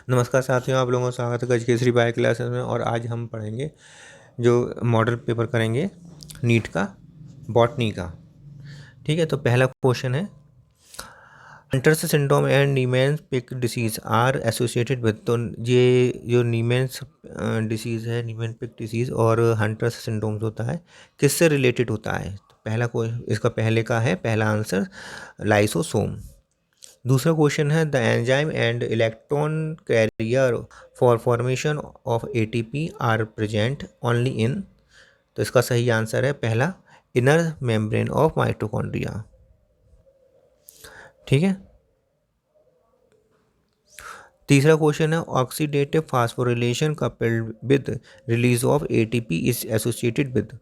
नमस्कार साथियों, आप लोगों का स्वागत है गज केसरी बायो क्लासेस में। और आज हम पढ़ेंगे जो मॉडल पेपर करेंगे नीट का बॉटनी का। ठीक है, तो पहला क्वेश्चन है Hunter's syndrome and Niemann's Pick disease are associated with. तो ये जो नीमेंस डिसीज़ है, नीमेन पिक डिसीज़ और हंटर्स सिंड्रोम होता है, किससे रिलेटेड होता है? तो पहला क्वेश्चन इसका पहले का है, पहला आंसर लाइसोसोम। दूसरा क्वेश्चन है the enzyme and electron carrier for formation of ATP are present only in. तो इसका सही आंसर है पहला, इनर मेम्ब्रेन ऑफ माइटोकॉन्ड्रिया। ठीक है, तीसरा क्वेश्चन है oxidative phosphorylation coupled with release of ATP is associated with.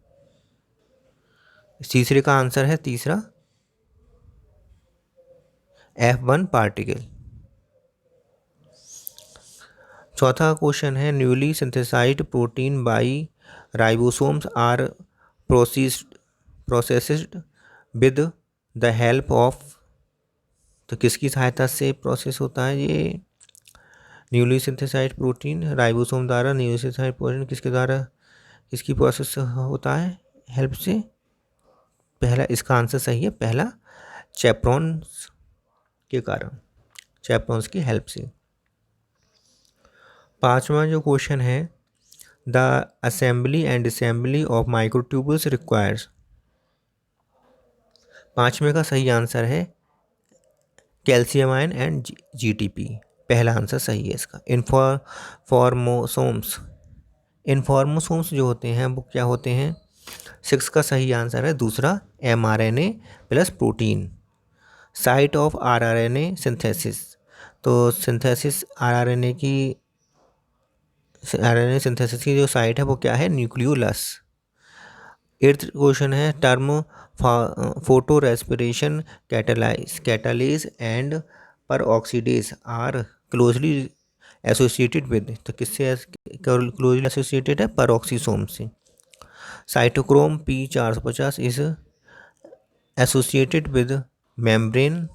तीसरे का आंसर है तीसरा F1 पार्टिकल। चौथा क्वेश्चन है newly synthesised protein by ribosomes are processed with the help of. तो किसकी सहायता से प्रोसेस होता है ये न्यूली सिंथेसाइज्ड प्रोटीन? राइबोसोम द्वारा न्यूली सिंथेसाइज्ड प्रोटीन किसके द्वारा, किसकी प्रोसेस होता है, हेल्प से? पहला, इसका आंसर सही है पहला, चैपरॉन्स के कारण, चैपरॉन्स की हेल्प से। पांचवा जो क्वेश्चन है the assembly and disassembly of microtubules requires. पांचवें का सही आंसर है कैल्शियम आयन एंड जीटीपी। पहला आंसर सही है इसका। इन्फॉर्मोसोम्स जो होते हैं वो क्या होते हैं? 6 का सही आंसर है दूसरा, mRNA plus protein. Site of rRNA synthesis. तो सिंथेसिस आरआरएनए सिंथेसिस की जो साइट है वो क्या है? न्यूक्लियोलस। 8th क्वेश्चन है term photorespiration catalase and peroxidase are closely associated with. तो किससे क्लोजली एसोसिएटेड है? पर ऑक्सीसोम से। Cytochrome P450 is associated with membrane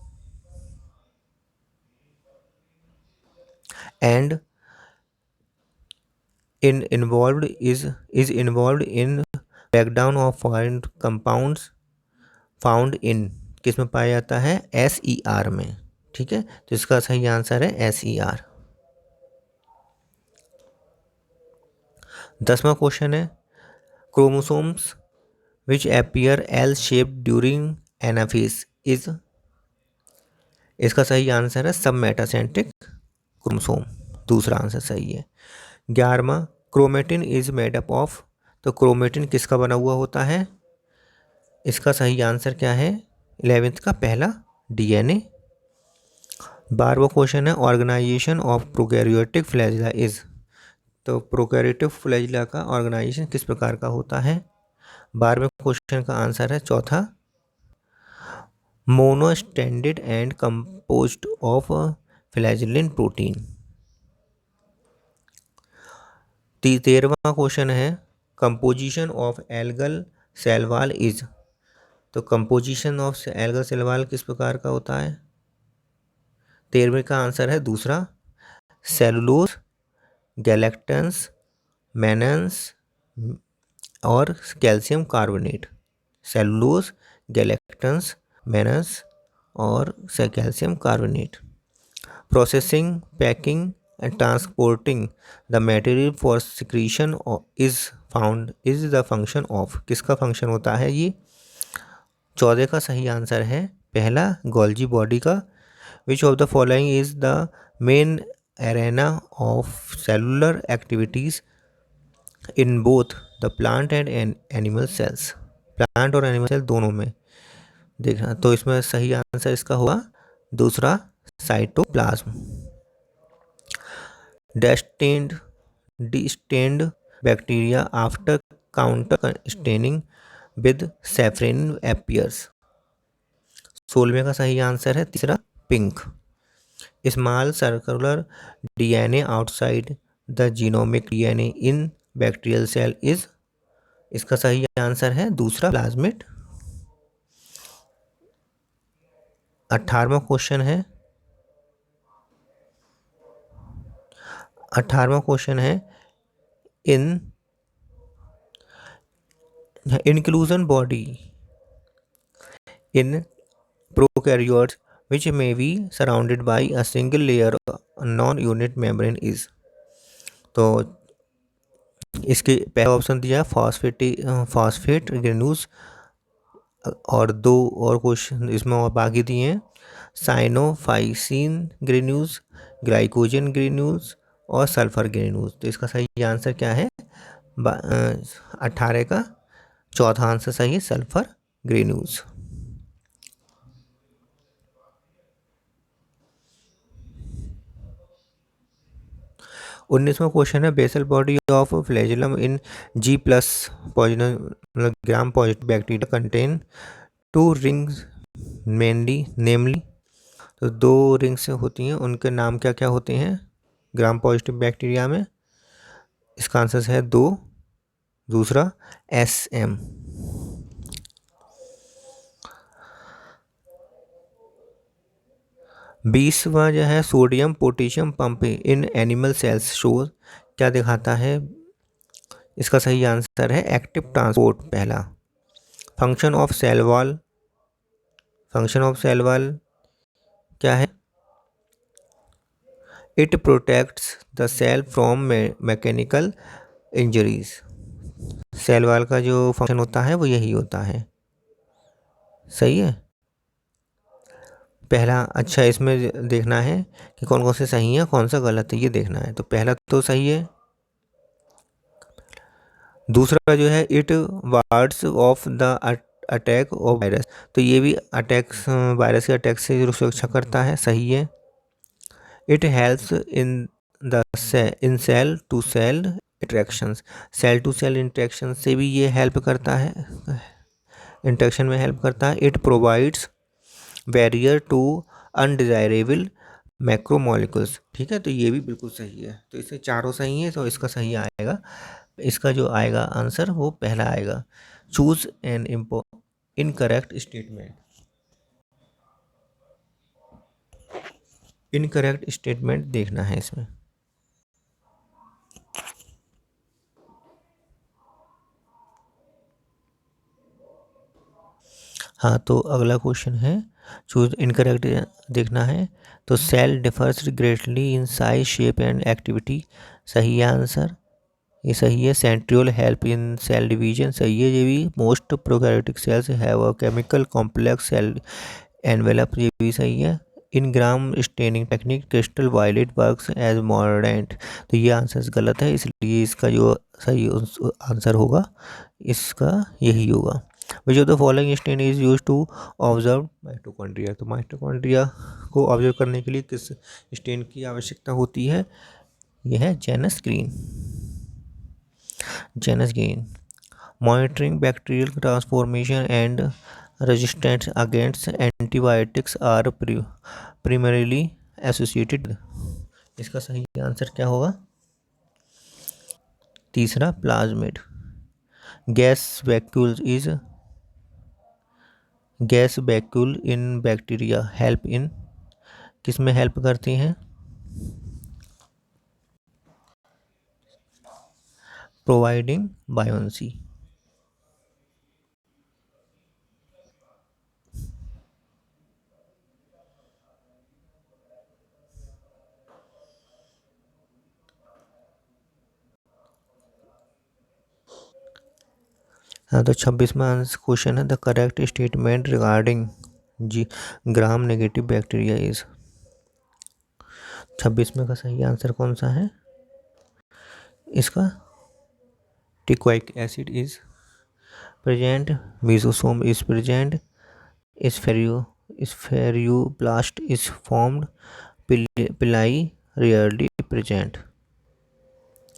and is involved in breakdown of foreign compounds found in। किस में पाया जाता है? SER में। ठीक है, तो इसका सही आंसर है SER। 10वां क्वेश्चन है chromosomes which appear L shaped during anaphase is. इसका सही आंसर है सब मेटासेंट्रिक क्रोमोसोम। दूसरा आंसर सही है। 11वां chromatin is made up of. तो क्रोमेटिन किसका बना हुआ होता है? इसका सही आंसर क्या है? 11th का पहला, DNA। 12वां क्वेश्चन है organisation of prokaryotic flagella is. तो प्रोकैरियोटिक फ्लैजिला का ऑर्गेनाइजेशन किस प्रकार का होता है? 12वें क्वेश्चन का आंसर है चौथा, monostranded and composed of flagellin protein. 13वां क्वेश्चन है composition of algal cell wall is. तो composition of algal cell wall किस प्रकार का होता है? 13वें का आंसर है दूसरा, सेलुलोज, गैलेक्टन्स, मेनन्स और कैल्शियम कार्बोनेट। सेलुलोज, गैलेक्टन्स, मेनस और calcium carbonate. Processing, packing and transporting the material for secretion is the function of। किसका फंक्शन होता है ये? 14 का सही आंसर है पहला, गोल्जी बॉडी का। विच of the following is the main arena of cellular activities in both the plant and animal cells. Plant और एनिमल सेल दोनों में देखना। तो इसमें सही आंसर इसका होगा दूसरा, cytoplasm. Destined bacteria after counter staining with saffron appears। 16वें का सही आंसर है तीसरा, pink. Small circular DNA outside the genomic DNA in bacterial cell is. इसका सही आंसर है दूसरा, प्लाज्मिड। 18वां क्वेश्चन है 18वां क्वेश्चन है इन inclusion body in prokaryotes which may be surrounded by a single layer of non-unit membrane is। तो इसके पहला option दिया है फॉस्फेट ग्रेन्यूल्स, और दो और क्वेश्चन इसमें और बाकी दिए हैं साइनोफाइसिन ग्रेन्यूल्स, ग्लाइकोजन ग्रेन्यूल्स और सल्फर ग्रेन्यूल्स। तो इसका सही आंसर क्या है? 18 का चौथा आंसर सही है, सल्फर ग्रेन्यूल्स। 19वां क्वेश्चन है basal body of flagellum in G plus positive gram positive bacteria contain two rings mainly namely. तो दो रिंग्स होती हैं, उनके नाम क्या क्या होते हैं ग्राम पॉजिटिव बैक्टीरिया में? इसका आंसर है 2, दूसरा SM। 20वां जो है sodium potassium pump in animal cells show क्या दिखाता है? इसका सही आंसर है एक्टिव ट्रांसपोर्ट पहला। फंक्शन ऑफ सेल वॉल क्या है? It protects the cell from mechanical injuries. Cell wall का जो फंक्शन होता है वो यही होता है। सही है पहला। अच्छा, इसमें देखना है कि कौन कौन से सही है कौन सा गलत है, ये देखना है। तो पहला तो सही है। दूसरा जो है it wards off the attack of virus, तो ये भी वायरस के अटैक से सुरक्षा करता है, सही है। It helps in cell to cell interactions, cell to cell interaction से भी ये हेल्प करता है, इंट्रैक्शन में हेल्प करता है। It provides barrier to undesirable macromolecules. ठीक है, तो ये भी बिल्कुल सही है। तो इससे चारों सही है, तो इसका सही आएगा, इसका जो आएगा आंसर वो पहला आएगा। Choose an incorrect statement. Incorrect statement देखना है इसमें। हाँ, तो अगला क्वेश्चन है चूज इनकरेक्ट देखना है। तो cell differs greatly in size shape and activity, सही है आंसर, ये सही है। Centriole help in cell division, सही है ये भी। Most prokaryotic cells have a chemical complex cell envelope, ये भी सही है। In gram staining technique crystal violet works as mordant, तो ये आंसर गलत है, इसलिए इसका जो सही आंसर होगा इसका यही होगा। Which of the following stain is use to observe mitochondria, तो माइटोकॉन्ड्रिया को ऑब्जर्व करने के लिए किस स्टेन की आवश्यकता होती है? यह है Janus green. Monitoring bacterial transformation and resistance against antibiotics are primarily associated with। इसका सही आंसर क्या होगा? तीसरा plasmid. Gas vacuole in bacteria help in, किस में हेल्प करती हैं? Providing buoyancy. हाँ, तो 26वां क्वेश्चन है the correct statement regarding gram negative bacteria is. 26 का सही आंसर कौन सा है इसका? Teichoic acid is present, mesosome is present, spheroplast is formed, pili rarely present.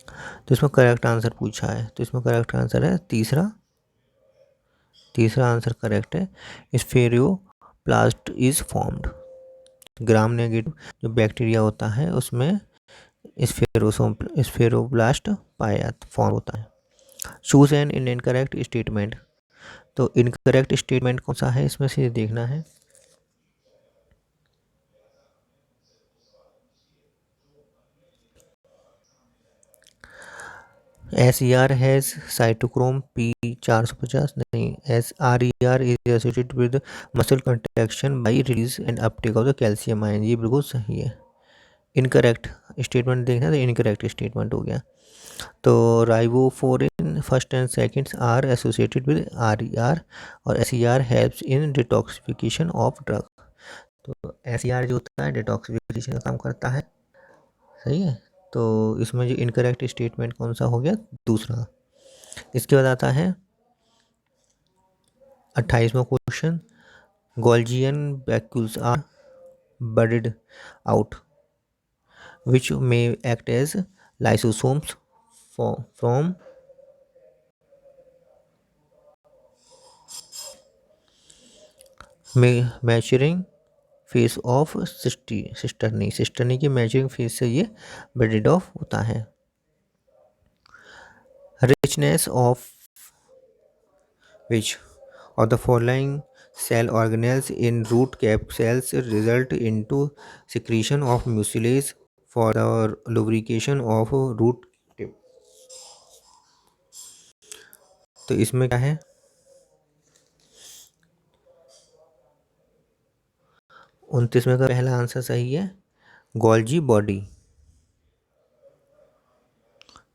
तो इसमें करेक्ट आंसर पूछा है, तो इसमें करेक्ट आंसर है तीसरा आंसर करेक्ट है, स्फेरियोब्लास्ट इज फॉर्म्ड। ग्राम नेगेटिव जो बैक्टीरिया होता है उसमें स्फेरोब्लास्ट फॉर्म होता है। चूज एन इनकरेक्ट स्टेटमेंट, तो इनकरेक्ट स्टेटमेंट कौन सा है इसमें से देखना है। SER हैज़ साइटोक्रोम P450 नहीं, SRER is associated with muscle contraction by release and Uptake of the calcium ion. ये बिल्कुल सही है। इनकरेक्ट स्टेटमेंट देखना तो इनकरेक्ट स्टेटमेंट हो गया। तो ribophorin first and seconds are associated with RER और SER helps in detoxification of drug. तो SER जो होता है डिटॉक्सिफिकेशन का काम करता है, सही है। तो इसमें जो इनकरेक्ट स्टेटमेंट कौन सा हो गया, दूसरा। इसके बाद आता है 28वां question, Golgian vacuoles are budded out which may act as lysosomes from maturing face of cisternae की मैचरिंग फेस से ये बडेड ऑफ होता है। richness of which of the following cell organelles in root cap cells result into secretion of mucilage for the lubrication of root tip। तो इसमें क्या है, 29 का पहला आंसर सही है, गोल्जी बॉडी।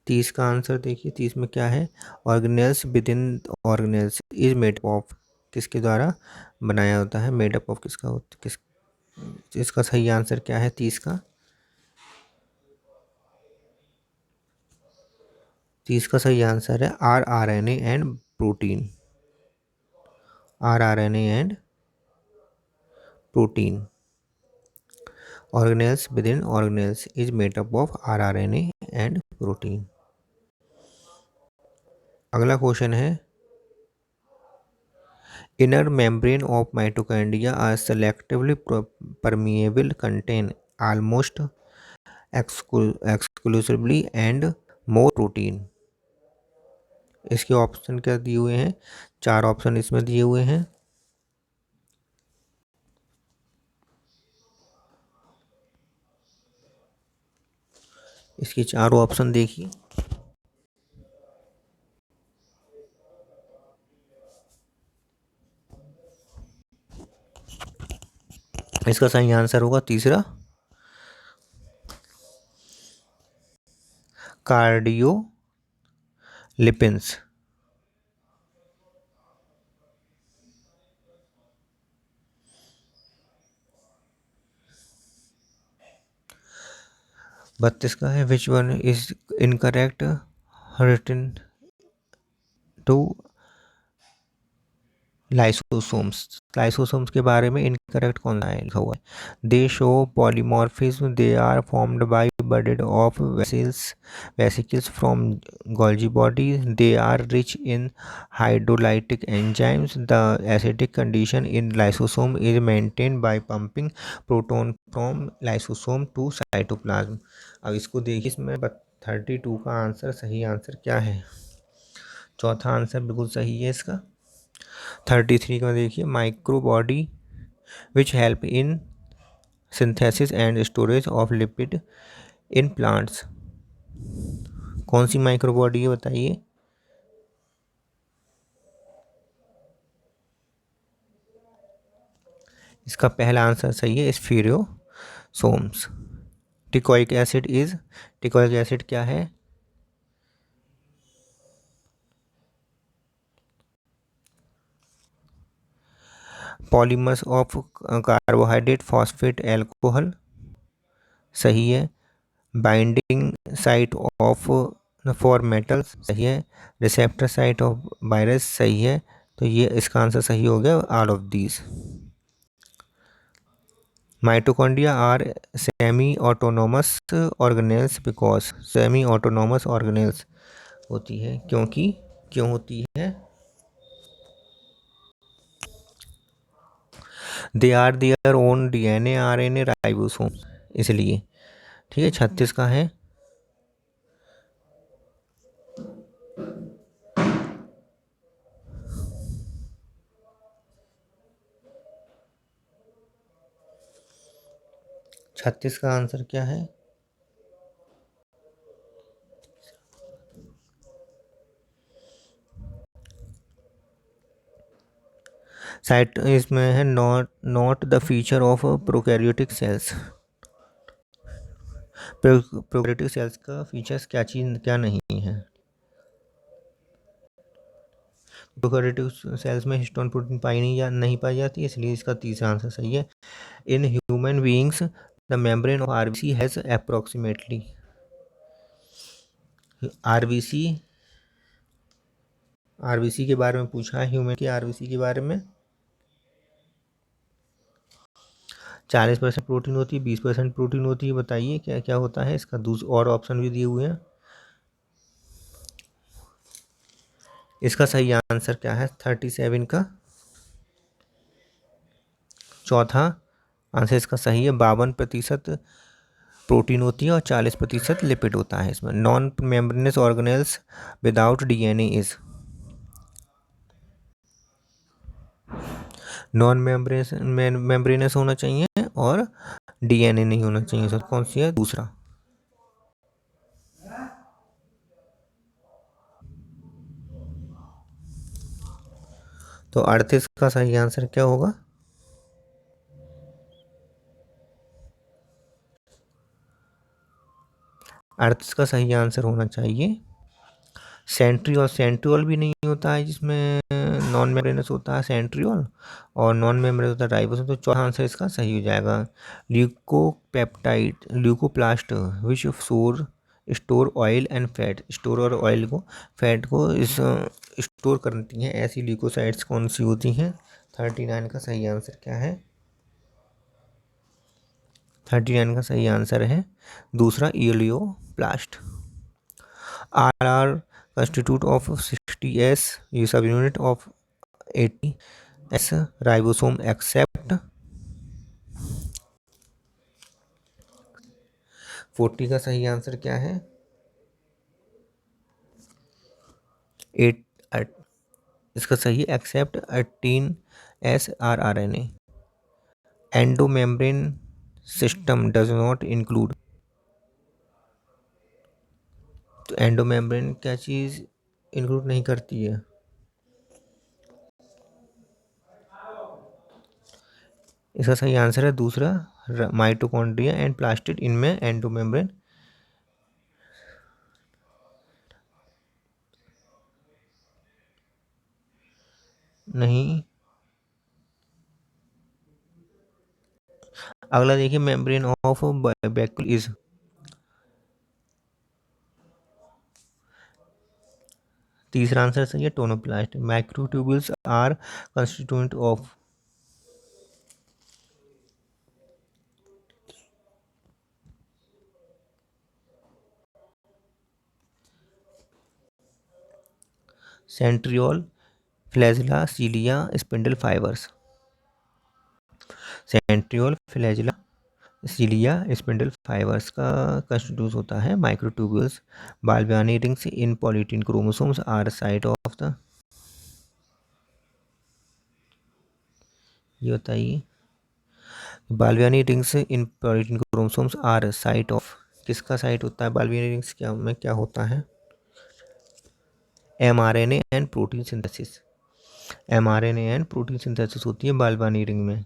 30 का आंसर देखिए, 30 में क्या है, organelles within organelles is made of, किसके द्वारा बनाया होता है, मेड अप ऑफ किसका होता, किस, इसका सही आंसर क्या है 30 का, 30 का सही आंसर है RNA and protein, RNA and protein. Organelles within organelles is made up of RNA and protein. अगला क्वेश्चन है, inner membrane of mitochondria are selectively permeable contain almost exclusively and more protein. इसके option क्या दिए हुए हैं, 4 option इसमें दिए हुए हैं। इसकी चारों ऑप्शन देखिए। इसका सही आंसर होगा तीसरा, कार्डियोलिपिन्स। बत्तीस का है, which one is incorrect written to lysosomes के बारे में इनकरेक्ट कौन सा है, लिखा हुआ है, they show polymorphism, they are formed by budded off vesicles from Golgi body, they are rich in hydrolytic enzymes, the acidic condition in lysosome is maintain by pumping proton from lysosome to cytoplasm. अब इसको देखिए, इसमें 32 का answer सही answer क्या है, चौथा answer बिल्कुल सही है इसका। 33 का देखिए, micro body which help in synthesis and storage of lipid in plants. कौन सी माइक्रो बॉडी है बताइए। इसका पहला आंसर सही है, स्फीरियोसोम्स। टिकोइक एसिड क्या है, polymers of carbohydrate phosphate alcohol, सही है। Binding site of for metals, सही है। रिसेप्टर साइट ऑफ वायरस, सही है। तो ये इसका आंसर सही हो गया, all of these. Mitochondria are semi autonomous organelles because, semi autonomous organelles होती है क्योंकि, क्यों होती है, they are their own DNA RNA ribosome, इसलिए। ठीक है, 36 का है, छत्तीस का आंसर क्या है, साइट इसमें है not the feature of prokaryotic cells. Prokaryotic cells का फीचर्स क्या नहीं है? प्रोकैरियोटिक सेल्स में हिस्टोन प्रोटीन नहीं पाई जाती, इसलिए इसका तीसरा आंसर सही है। In human beings the membrane of RBC has approximately, RBC के बारे में पूछा है, ह्यूमन की आरबीसी के बारे में। 40% प्रोटीन होती है, 20% प्रोटीन होती है, बताइए क्या क्या होता है इसका? और ऑप्शन भी दिए हुए हैं। इसका सही आंसर क्या है 37 का? चौथा आंसर इसका सही है। 52% प्रोटीन होती है और 40% लिपिड होता है इसमें। Non membranes organelles without DNA is, non membranes होना चाहिए और डीएनए नहीं होना चाहिए। सर कौन सी है? दूसरा। तो 38 का सही आंसर क्या होगा? अर्थ का सही आंसर होना चाहिए सेंट्रियोल। सेंट्रियोल भी नहीं होता है जिसमें नॉन मेम्ब्रेनस होता है सेंट्रियोल, और नॉन मेम्ब्रेनस होता है राइबोसोम। तो चौथा आंसर इसका सही हो जाएगा। Leucopeptide, leucoplast which store oil and fat, store और ऑयल को, फैट को इस स्टोर करती हैं, ऐसी ल्यूकोसाइड्स कौन सी होती हैं? 39 का सही आंसर क्या है? 39 का सही आंसर है दूसरा, elaioplast. Are constitute of 60s ये सब unit of 80s ribosome accept 40 का सही आंसर क्या है? 8 इसका सही except 18s rRNA। Endomembrane system does not include, तो एंडोमेम्ब्रेन क्या चीज़ इंक्लूड नहीं करती है? इसका सही आंसर है दूसरा, माइटोकॉन्ड्रिया एंड प्लास्टिड, इनमें एंडोमेम्ब्रेन नहीं। अगला देखिए, मेम्ब्रेन ऑफ बैक्यूल इज, तीसरा आंसर सही है tonoplast. Microtubules are constituent of, centriole, flagella, cilia, spindle fibres. Centriole, flagella, cilia, spindle fibres का कंस्टिट्यूट होता है microtubules. Balbiani rings in polytene chromosomes are site of the, ये बताइए। Balbiani rings in polytene chromosomes are site of, किसका site होता है बाल्बियानी rings क्या में, क्या होता है? mRNA and protein synthesis, mRNA and protein synthesis होती है बाल्बियानी रिंग में।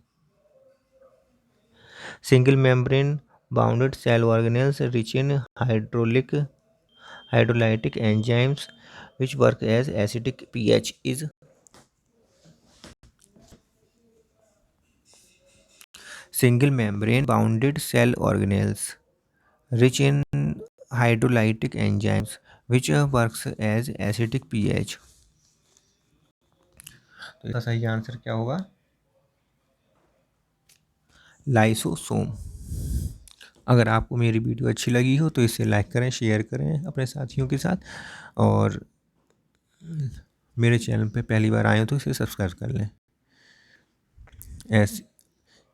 Single membrane bounded cell organelles rich in hydrolytic enzymes which work as acidic pH is, single membrane bounded cell organelles rich in hydrolytic enzymes which works as acidic pH। तो इसका सही answer क्या होगा? Lysosome. अगर आपको मेरी video अच्छी लगी हो तो इसे लाइक करें, शेयर करें अपने साथियों के साथ, और मेरे चैनल पे पहली बार आए हो तो इसे सब्सक्राइब कर लें।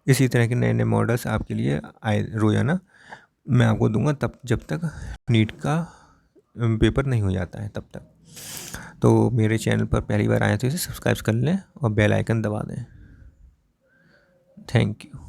इसी तरह के नए नए मॉडल्स आपके लिए आए रोजाना मैं आपको दूंगा, तब जब तक नीट का पेपर नहीं हो जाता है तब तक। तो मेरे चैनल पर पहली बार आए तो इसे सब्सक्राइब कर लें और बेल आइकन दबा दें। Thank you.